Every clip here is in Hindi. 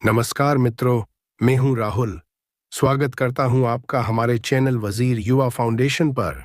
नमस्कार मित्रों, मैं हूं राहुल। स्वागत करता हूं आपका हमारे चैनल वजीर युवा फाउंडेशन पर।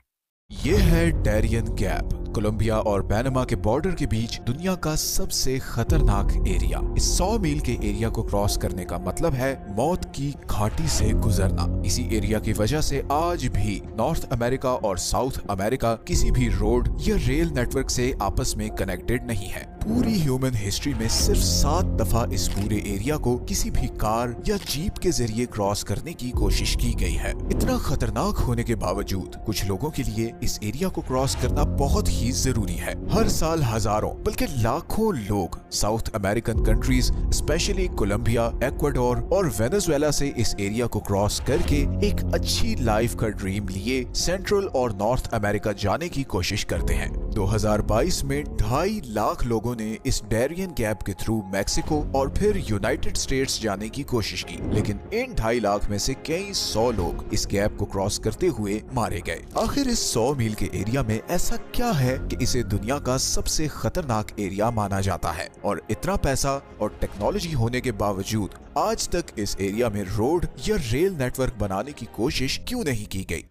ये है डैरियन गैप, कोलंबिया और पैनामा के बॉर्डर के बीच दुनिया का सबसे खतरनाक एरिया। इस 100 मील के एरिया को क्रॉस करने का मतलब है मौत की घाटी से गुजरना। इसी एरिया की वजह से आज भी नॉर्थ अमेरिका और साउथ अमेरिका किसी भी रोड या रेल नेटवर्क से आपस में कनेक्टेड नहीं है। पूरी ह्यूमन हिस्ट्री में सिर्फ 7 दफा इस पूरे एरिया को किसी भी कार या जीप के जरिए क्रॉस करने की कोशिश की गई है। इतना खतरनाक होने के बावजूद कुछ लोगों के लिए इस एरिया को क्रॉस करना बहुत ही जरूरी है। हर साल हजारों बल्कि लाखों लोग South American countries specially Colombia, Ecuador और वेनेजुएला से इस एरिया को क्रॉस करके एक अच्छी लाइफ का ड्रीम लिए सेंट्रल और नॉर्थ अमेरिका जाने की कोशिश करते हैं। 2022 में 2.5 लाख लोगों ने इस डैरियन गैप के थ्रू मैक्सिको और फिर यूनाइटेड स्टेट्स जाने की कोशिश की, लेकिन इन 2.5 लाख में से कई 100 लोग इस गैप को क्रॉस करते हुए मारे गए। आखिर इस 100 मील के एरिया में ऐसा क्या है कि इसे दुनिया का सबसे खतरनाक एरिया माना जाता है, और इतना पैसा और टेक्नोलॉजी होने के बावजूद आज तक इस एरिया में रोड या रेल नेटवर्क बनाने की कोशिश क्यों नहीं की गई?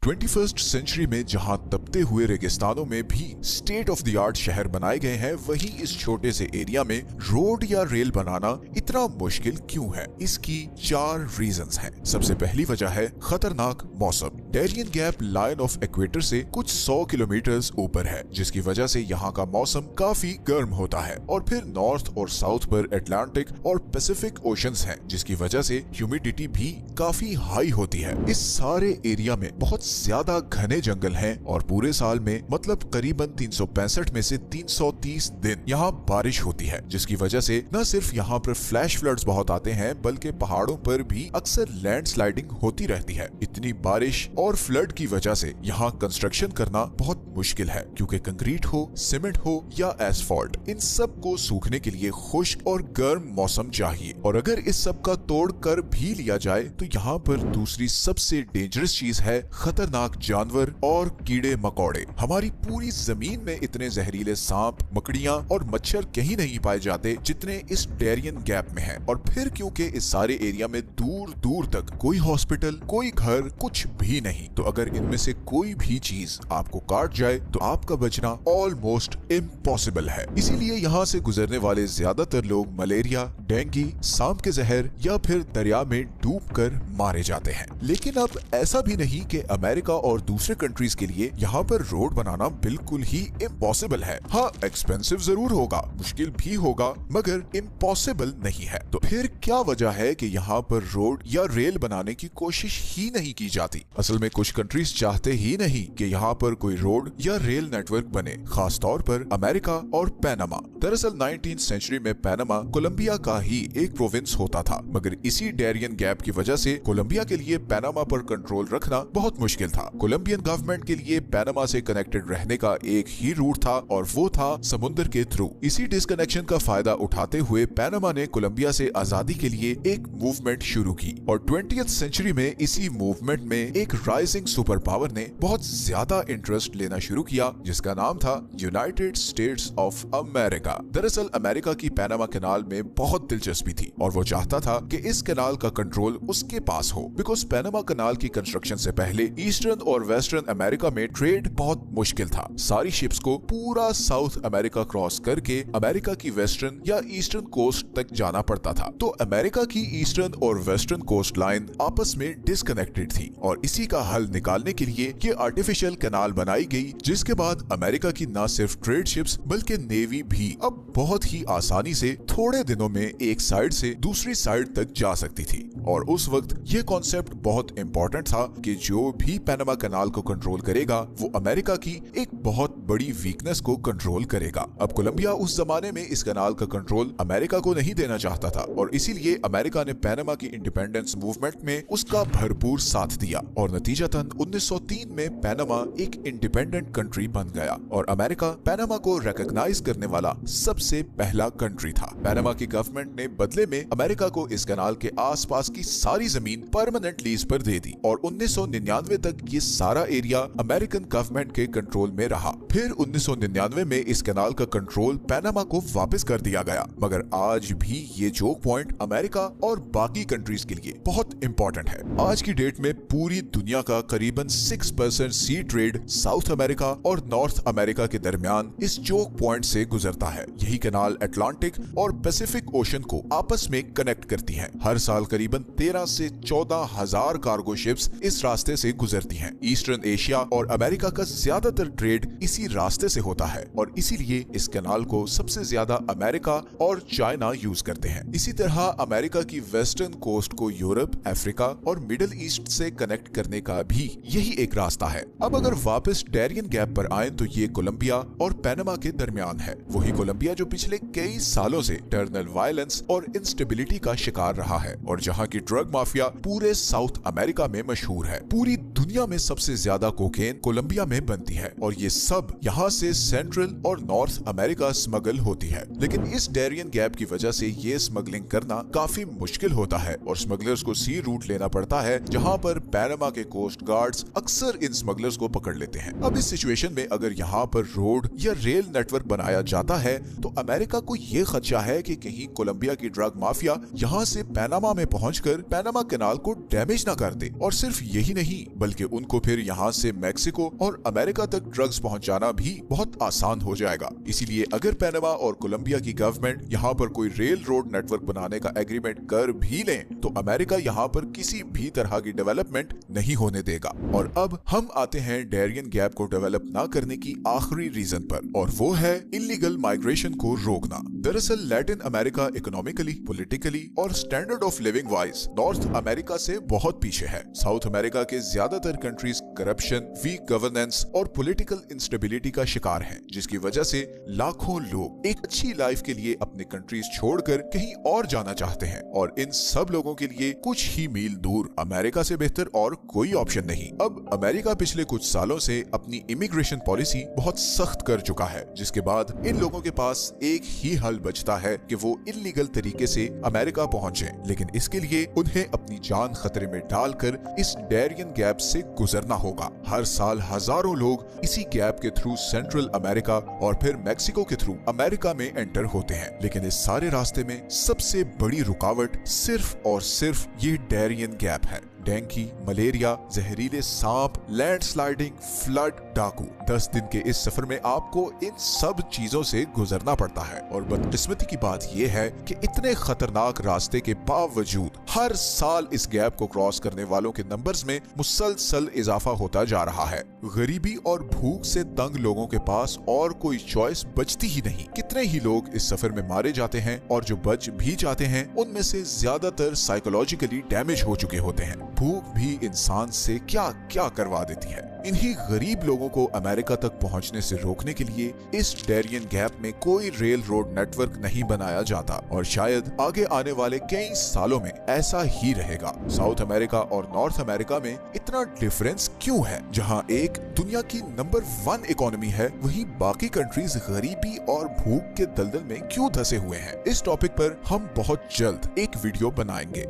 21st सेंचुरी में जहां तपते हुए रेगिस्तानों में भी स्टेट ऑफ द आर्ट शहर बनाए गए हैं, वहीं इस छोटे से एरिया में रोड या रेल बनाना इतना मुश्किल क्यों है? इसकी 4 रीजंस हैं। सबसे पहली वजह है खतरनाक मौसम। Darien gap line of equator से कुछ 100 किलोमीटर ऊपर है, जिसकी वजह से यहाँ का मौसम काफी गर्म होता है। और फिर नॉर्थ और साउथ पर अटलांटिक और पैसिफिक ओशंस हैं, जिसकी वजह से ह्यूमिडिटी भी काफी हाई होती है। इस सारे एरिया में बहुत ज्यादा घने जंगल हैं और पूरे साल में मतलब करीबन 365 में से 330 दिन यहाँ बारिश होती है, जिसकी वजह से न सिर्फ यहाँ पर फ्लैश फ्लड्स बहुत आते हैं, बल्कि पहाड़ों पर भी अक्सर लैंडस्लाइडिंग होती रहती है। इतनी बारिश और फ्लड की वजह से यहाँ कंस्ट्रक्शन करना बहुत मुश्किल है, क्योंकि कंक्रीट हो, सीमेंट हो या एसफॉल्ट, इन सब को सूखने के लिए खुश्क और गर्म मौसम चाहिए। और अगर इस सब का तोड़ कर भी लिया जाए तो यहाँ पर दूसरी सबसे डेंजरस चीज है खतरनाक जानवर और कीड़े मकोड़े। हमारी पूरी जमीन में इतने जहरीले सांप, मकड़ियां और मच्छर कहीं नहीं पाए जाते जितने इस डैरियन गैप में हैं। और फिर क्योंकि इस सारे एरिया में दूर दूर तक कोई हॉस्पिटल, कोई घर, कुछ भी नहीं, तो अगर इनमें से कोई भी चीज आपको काट जाए तो आपका बचना ऑलमोस्ट इम्पॉसिबल है। इसीलिए यहाँ से गुजरने वाले ज्यादातर लोग मलेरिया, डेंगू, सांप के जहर या फिर दरिया में डूब कर मारे जाते हैं। लेकिन अब ऐसा भी नहीं कि अमेरिका और दूसरे कंट्रीज के लिए यहाँ पर रोड बनाना बिल्कुल ही इम्पॉसिबल है। हाँ, एक्सपेंसिव जरूर होगा, मुश्किल भी होगा, मगर इम्पॉसिबल नहीं है। तो फिर क्या वजह है कि यहाँ पर रोड या रेल बनाने की कोशिश ही नहीं की जाती? असल में कुछ कंट्रीज चाहते ही नहीं कि यहाँ पर कोई रोड या रेल नेटवर्क बने, खास तौर पर अमेरिका और पैनामा। दरअसल 19th सेंचुरी में पैनामा कोलंबिया का ही एक प्रोविंस होता था, मगर इसी डैरियन गैप की वजह से कोलंबिया के लिए पैनामा पर कंट्रोल रखना बहुत मुश्किल था। कोलंबियन गवर्नमेंट के लिए पैनामा से कनेक्टेड रहने का एक ही रूट था, और वो था समुद्र के थ्रू। इसी डिस्कनेक्शन का फायदा उठाते हुए पैनामा ने कोलंबिया से आजादी के लिए एक मूवमेंट शुरू की, और 20th सेंचुरी में इसी मूवमेंट में एक राइजिंग सुपर पावर ने बहुत ज्यादा इंटरेस्ट लेना शुरू किया, जिसका नाम था यूनाइटेड स्टेट्स ऑफ अमेरिका। दरअसल अमेरिका की पैनामा कैनाल में बहुत दिलचस्पी थी, और वो चाहता था कि इस कैनाल का कंट्रोल उसके पास हो, बिकॉज पैनामा कैनाल की कंस्ट्रक्शन से पहले ईस्टर्न और वेस्टर्न अमेरिका में ट्रेड बहुत मुश्किल था। सारी शिप्स को पूरा साउथ अमेरिका क्रॉस करके अमेरिका की वेस्टर्न या ईस्टर्न कोस्ट तक जाना पड़ता था। तो अमेरिका की ईस्टर्न और वेस्टर्न कोस्ट लाइन आपस में डिस्कनेक्टेड थी, और इसी का हल निकालने के लिए ये आर्टिफिशियल कैनाल बनाई गई, जिसके बाद अमेरिका की न सिर्फ ट्रेड शिप्स बल्कि नेवी भी अब बहुत ही आसानी से थोड़े दिनों में एक साइड से दूसरी साइड तक जा सकती थी। और उस वक्त ये कॉन्सेप्ट बहुत इंपॉर्टेंट था कि जो भी पैनामा कैनाल को कंट्रोल करेगा वो अमेरिका की एक बहुत बड़ी वीकनेस को कंट्रोल करेगा। अब कोलंबिया उस जमाने में इस कैनाल का कंट्रोल अमेरिका को नहीं देना चाहता था, और इसीलिए अमेरिका ने पैनामा की इंडिपेंडेंस मूवमेंट में उसका भरपूर साथ दिया, और नतीजतन 1903 में पैनामा एक इंडिपेंडेंट कंट्री बन गया, और अमेरिका पैनामा को रिकॉग्नाइज करने वाला सबसे पहला कंट्री था। पैनामा की गवर्नमेंट ने बदले में अमेरिका को इस कैनाल के आसपास की सारी जमीन परमानेंट लीज पर दे दी, और 1999 तक ये सारा एरिया अमेरिकन गवर्नमेंट के कंट्रोल में रहा। फिर 1999 में इस कैनाल का कंट्रोल पनामा को वापस कर दिया गया, मगर आज भी ये चोक पॉइंट अमेरिका और बाकी कंट्रीज के लिए बहुत इंपॉर्टेंट है। आज की डेट में पूरी दुनिया का करीबन 6% सी ट्रेड साउथ अमेरिका और नॉर्थ अमेरिका के दरमियान इस चोक पॉइंट से गुजरता है। यही कैनाल अटलांटिक और पैसिफिक ओशन को आपस में कनेक्ट करती है। हर साल करीबन 13 से 14,000 कार्गो शिप्स इस रास्ते से गुजरती हैं। ईस्टर्न एशिया और अमेरिका का ज्यादातर ट्रेड इसी रास्ते से होता है और इसीलिए इस कैनाल को सबसे ज्यादा अमेरिका और चाइना यूज करते हैं। इसी तरह अमेरिका की वेस्टर्न कोस्ट को यूरोप, अफ्रीका और मिडिल ईस्ट से कनेक्ट करने का भी यही एक रास्ता है। अब अगर वापस डैरियन गैप पर आए तो ये कोलंबिया और पनामा के दरमियान है। वही कोलंबिया जो पिछले कई सालों से टर्नल वायलेंस और इंस्टेबिलिटी का शिकार रहा है और जहां की ड्रग माफिया पूरे साउथ अमेरिका में मशहूर है। पूरी दुनिया में सबसे ज्यादा कोकेन कोलंबिया में बनती है और ये सब यहाँ से सेंट्रल और नॉर्थ अमेरिका स्मगल होती है। लेकिन इस डैरियन गैप की वजह से ये स्मगलिंग करना काफी मुश्किल होता है और स्मगलर्स को सी रूट लेना पड़ता है, जहाँ पर पनामा के कोस्ट गार्ड्स अक्सर इन स्मगलर्स को पकड़ लेते हैं। अब इस सिचुएशन में अगर यहाँ पर रोड या रेल नेटवर्क बनाया जाता है तो अमेरिका को ये खदशा है कि कहीं कोलंबिया की ड्रग माफिया यहाँ से पनामा में पहुंचकर पनामा कैनाल को डैमेज ना कर दे। और सिर्फ यही नहीं बल्कि उनको फिर यहाँ से मैक्सिको और अमेरिका तक ड्रग्स पहुंचाना भी बहुत आसान हो जाएगा। इसीलिए अगर पनामा और कोलंबिया की गवर्नमेंट यहाँ पर कोई रेल रोड नेटवर्क बनाने का एग्रीमेंट कर भी लें तो अमेरिका यहाँ पर किसी भी तरह की डेवलपमेंट नहीं होने देगा। और अब हम आते हैं डैरियन गैप को डेवलप ना करने की आखिरी रीजन पर, और वो है इलीगल माइग्रेशन को रोकना। दरअसल लैटिन अमेरिका इकोनॉमिकली, पॉलिटिकली और standard of living wise north America से बहुत पीछे है। साउथ अमेरिका के ज्यादातर कंट्रीज करप्शन, वीक गवर्नेंस और पॉलिटिकल इंस्टेबिलिटी का शिकार हैं, जिसकी वजह से लाखों लोग एक अच्छी लाइफ के लिए अपने कंट्रीज छोड़कर कहीं और जाना चाहते हैं और इन सब लोगों के लिए कुछ ही मील दूर अमेरिका से बेहतर और कोई ऑप्शन नहीं। अब अमेरिका पिछले कुछ सालों से अपनी इमिग्रेशन पॉलिसी बहुत सख्त कर चुका है, जिसके बाद इन लोगों के पास एक ही हल बचता है कि वो इलीगल तरीके से अमेरिका पहुंचे। लेकिन इसके लिए उन्हें अपनी जान खतरे में डालकर इस डैरियन गैप से गुजरना होगा। हर साल हजारों लोग इसी गैप के थ्रू सेंट्रल अमेरिका और फिर मैक्सिको के थ्रू अमेरिका में एंटर होते हैं। लेकिन इस सारे रास्ते में सबसे बड़ी रुकावट सिर्फ और सिर्फ ये डैरियन गैप है। डेंगू, मलेरिया, जहरीले सांप, लैंडस्लाइडिंग, फ्लड, डाकू। 10 दिन के इस सफर में आपको इन सब चीजों से गुजरना पड़ता है और बदकिस्मती की बात यह है कि इतने खतरनाक रास्ते के बावजूद हर साल इस गैप को क्रॉस करने वालों के नंबर्स में मुसलसल इजाफा होता जा रहा है। गरीबी और भूख से तंग लोगों के पास और कोई चॉइस बचती ही नहीं। कितने ही लोग इस सफर में मारे जाते हैं और जो बच भी जाते हैं उनमें से ज्यादातर साइकोलॉजिकली डैमेज हो चुके होते हैं। भूख भी इंसान से क्या क्या करवा देती है। इन्हीं गरीब लोगों को अमेरिका तक पहुंचने से रोकने के लिए इस डैरियन गैप में कोई रेल रोड नेटवर्क नहीं बनाया जाता और शायद आगे आने वाले कई सालों में ऐसा ही रहेगा। साउथ अमेरिका और नॉर्थ अमेरिका में इतना डिफरेंस क्यों है? जहां एक दुनिया की नंबर 1 इकोनॉमी है, वहीं बाकी कंट्रीज गरीबी और भूख के दलदल में क्यों धंसे हुए हैं? इस टॉपिक पर हम बहुत जल्द एक वीडियो बनाएंगे।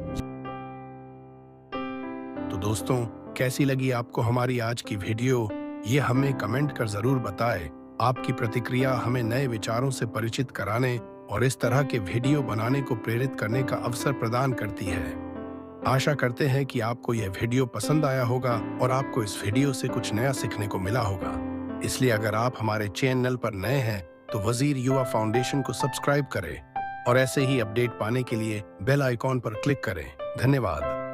तो दोस्तों, कैसी लगी आपको हमारी आज की वीडियो? ये हमें कमेंट कर जरूर बताएं। आपकी प्रतिक्रिया हमें नए विचारों से परिचित कराने और इस तरह के वीडियो बनाने को प्रेरित करने का अवसर प्रदान करती है। आशा करते हैं कि आपको यह वीडियो पसंद आया होगा और आपको इस वीडियो से कुछ नया सीखने को मिला होगा। इसलिए अगर आप हमारे चैनल पर नए हैं तो वजीर युवा फाउंडेशन को सब्सक्राइब करें और ऐसे ही अपडेट पाने के लिए बेल आइकॉन पर क्लिक करें। धन्यवाद।